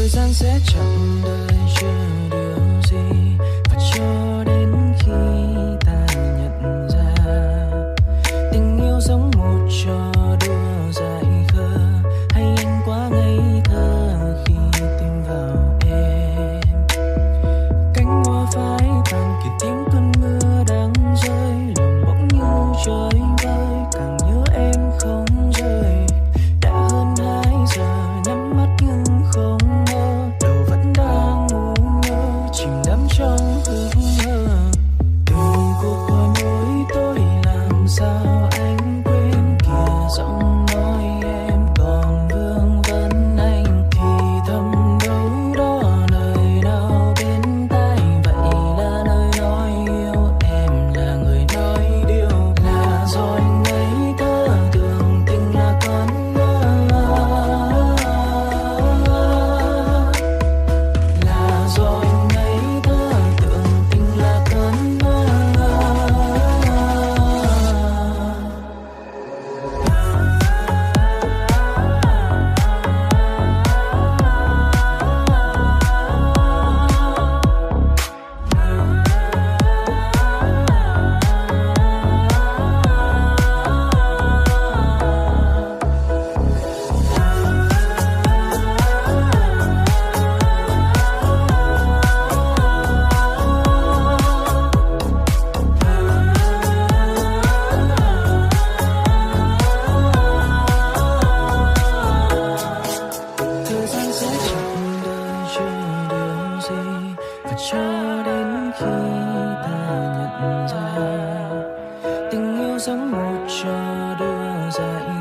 gian sẽ chậm đợi chờ điều gì, và cho đến khi ta nhận ra tình yêu giống một trò đùa dại khờ, hay anh quá ngây thơ khi tìm vào em. Cánh hoa phai tàn kịp tiếng cơn mưa đang rơi, lòng bỗng như trời vơi, càng nhớ em không rời. Đã hơn 2 giờ nhắm mắt nhưng không mơ, đầu vẫn đang ngu ngơ chìm đắm trong ước mơ. Từng cuộc gọi nối tôi làm sao anh quên kìa, giọng nói em còn vương vấn anh thì thầm đâu đó lời nào bên tai. Vậy là lời nói yêu em, là người nói điều là do anh ngây thơ tưởng tình là con mơ, là do anh ngây thơ tưởng tình là cơn mơ. Thời gian sẽ chậm đợi chờ điều gì, và cho đến khi ta nhận ra tình yêu giống một trò đùa dại